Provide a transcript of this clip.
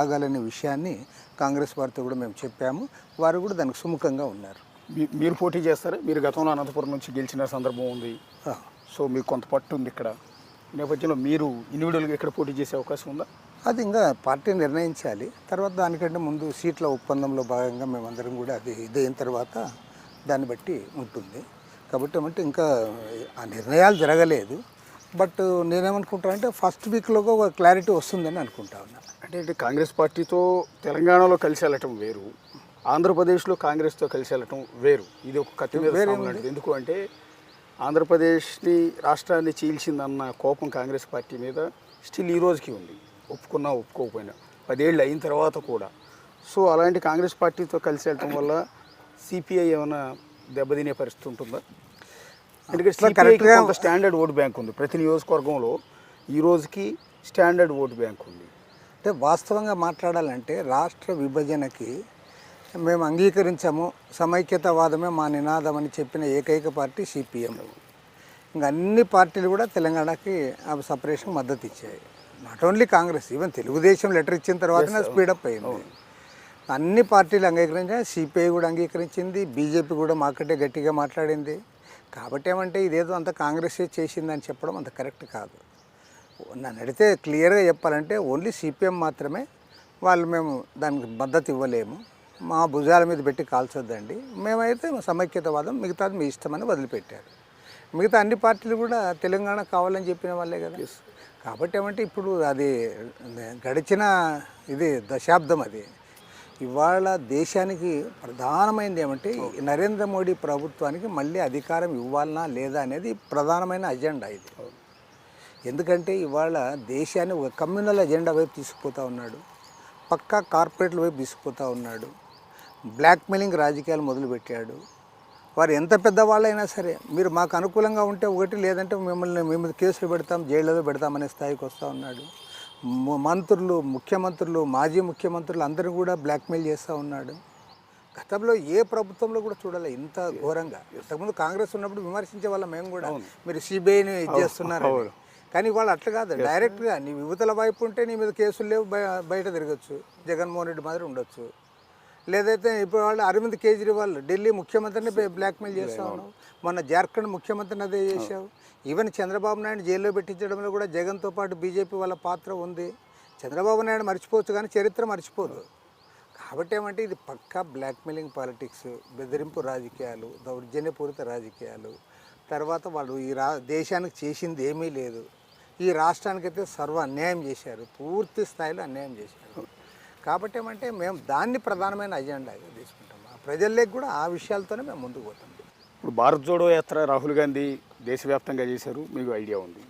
ఆగాలనే విషయాన్ని కాంగ్రెస్ వారితో కూడా మేము చెప్పాము. వారు కూడా దానికి సుముఖంగా ఉన్నారు. మీరు పోటీ చేస్తారా? మీరు గతంలో అనంతపురం నుంచి గెలిచిన సందర్భం ఉంది. ఆ, సో మీకు కొంత పట్టు ఉంది ఇక్కడ. ఈ నేపథ్యంలో మీరు ఇండివిజువల్గా ఇక్కడ పోటీ చేసే అవకాశం ఉందా? అది ఇంకా పార్టీ నిర్ణయించాలి. తర్వాత దానికంటే ముందు సీట్ల ఒప్పందంలో భాగంగా మేమందరం కూడా అది ఇదైన తర్వాత దాన్ని బట్టి ఉంటుంది. కాబట్టి ఏమంటే ఇంకా ఆ నిర్ణయాలు జరగలేదు. బట్ నేనేమనుకుంటానంటే ఫస్ట్ వీక్లో ఒక క్లారిటీ వస్తుందని అనుకుంటా ఉన్నా. అంటే కాంగ్రెస్ పార్టీతో తెలంగాణలో కలిసి వెళ్ళటం వేరు, ఆంధ్రప్రదేశ్లో కాంగ్రెస్తో కలిసి వెళ్ళటం వేరు. ఇది ఒక కత్తి మీద సాము లాంటిది. ఎందుకు అంటే ఆంధ్రప్రదేశ్ని రాష్ట్రాన్ని చీల్చిందన్న కోపం కాంగ్రెస్ పార్టీ మీద స్టిల్ ఈ రోజుకి ఉంది, ఒప్పుకున్నా ఒప్పుకోకపోయినా 10 ఏళ్ళు అయిన తర్వాత కూడా. సో అలాంటి కాంగ్రెస్ పార్టీతో కలిసి వెళ్ళటం వల్ల సిపిఐ ఏమైనా దెబ్బతినే పరిస్థితి ఉంటుందా? ఎందుకంటే కరెక్ట్గా కొంత స్టాండర్డ్ ఓటు బ్యాంక్ ఉంది ప్రతి నియోజకవర్గంలో. ఈ రోజుకి స్టాండర్డ్ ఓటు బ్యాంక్ ఉంది. అంటే వాస్తవంగా మాట్లాడాలంటే రాష్ట్ర విభజనకి మేము అంగీకరించాము, సమైక్యతావాదమే మా నినాదం అని చెప్పిన ఏకైక పార్టీ సిపిఎం. ఇంకా అన్ని పార్టీలు కూడా తెలంగాణకి ఆ సపరేషన్ మద్దతు ఇచ్చాయి. Not only Congress, even Telugu Desam letter ఇచ్చిన తర్వాత స్పీడప్ అయింది. అన్ని పార్టీలు అంగీకరించాయి, సిపిఐ కూడా అంగీకరించింది, బీజేపీ కూడా మాకంటే గట్టిగా మాట్లాడింది. కాబట్టి ఏమంటే ఇదేదో అంత కాంగ్రెసే చేసిందని చెప్పడం అంత కరెక్ట్ కాదు. నన్ను అడిగితే క్లియర్గా చెప్పాలంటే ఓన్లీ సిపిఎం మాత్రమే వాళ్ళు మేము దానికి మద్దతు ఇవ్వలేము, మా భుజాల మీద పెట్టి కాల్చొద్దండి, మేమైతే సమైక్యతవాదం, మిగతాది మీ ఇష్టమని వదిలిపెట్టారు. మిగతా అన్ని పార్టీలు కూడా తెలంగాణ కావాలని చెప్పిన వాళ్ళే కదా. కాబట్టి ఏమంటే ఇప్పుడు అది గడిచిన ఇది దశాబ్దం. అది ఇవాళ దేశానికి ప్రధానమైనది ఏమంటే నరేంద్ర మోడీ ప్రభుత్వానికి మళ్ళీ అధికారం ఇవ్వాలనా లేదా అనేది ప్రధానమైన అజెండా ఇది. ఎందుకంటే ఇవాళ దేశాన్ని ఒక కమ్యూనల్ అజెండా వైపు తీసుకుపోతూ ఉన్నాడు, పక్కా కార్పొరేట్ల వైపు తీసుకుపోతూ ఉన్నాడు, బ్లాక్మెయిలింగ్ రాజకీయాలు మొదలుపెట్టాడు. వారు ఎంత పెద్దవాళ్ళైనా సరే మీరు మాకు అనుకూలంగా ఉంటే ఒకటి, లేదంటే మేము కేసులు పెడతాం, జైళ్ళలో పెడతామనే స్థాయికి వస్తూ ఉన్నాడు. మంత్రులు, ముఖ్యమంత్రులు, మాజీ ముఖ్యమంత్రులు అందరూ కూడా బ్లాక్మెయిల్ చేస్తూ ఉన్నాడు. గతంలో ఏ ప్రభుత్వంలో కూడా చూడాలి ఇంత ఘోరంగా. ఇంతకుముందు కాంగ్రెస్ ఉన్నప్పుడు విమర్శించే వాళ్ళం మేము కూడా, మీరు సిబిఐని ఇది చేస్తున్నారు. కానీ వాళ్ళు అట్లా కాదు, డైరెక్ట్గా నీ యువతల వైపు ఉంటే నీ మీద కేసులు లేవు, బయట తిరగచ్చు, జగన్మోహన్ రెడ్డి మాదిరి ఉండొచ్చు. లేదైతే ఇప్పుడు వాళ్ళు అరవింద్ కేజ్రీవాల్ ఢిల్లీ ముఖ్యమంత్రిని బ్లాక్మెయిల్ చేస్తూ ఉన్నావు, మొన్న జార్ఖండ్ ముఖ్యమంత్రిని అదే చేశావు. ఈవెన్ చంద్రబాబు నాయుడు జైల్లో పెట్టించడంలో కూడా జగన్తో పాటు బీజేపీ వాళ్ళ పాత్ర ఉంది. చంద్రబాబు నాయుడు మర్చిపోవచ్చు కానీ చరిత్ర మర్చిపోదు. కాబట్టి ఏమంటే ఇది పక్కా బ్లాక్మెయిలింగ్ పాలిటిక్స్, బెదిరింపు రాజకీయాలు, దౌర్జన్యపూరిత రాజకీయాలు. తర్వాత వాళ్ళు ఈ దేశానికి చేసింది ఏమీ లేదు, ఈ రాష్ట్రానికైతే సర్వ అన్యాయం చేశారు, పూర్తి స్థాయిలో అన్యాయం చేశారు. కాబట్టి ఏమంటే మేము దాన్ని ప్రధానమైన అజెండాగా తీసుకుంటాం. ప్రజల్లోకి కూడా ఆ విషయాలతోనే మేము ముందుకు పోతాం. ఇప్పుడు భారత్ జోడో యాత్ర రాహుల్ గాంధీ దేశవ్యాప్తంగా చేశారు, మీకు ఐడియా ఉంది.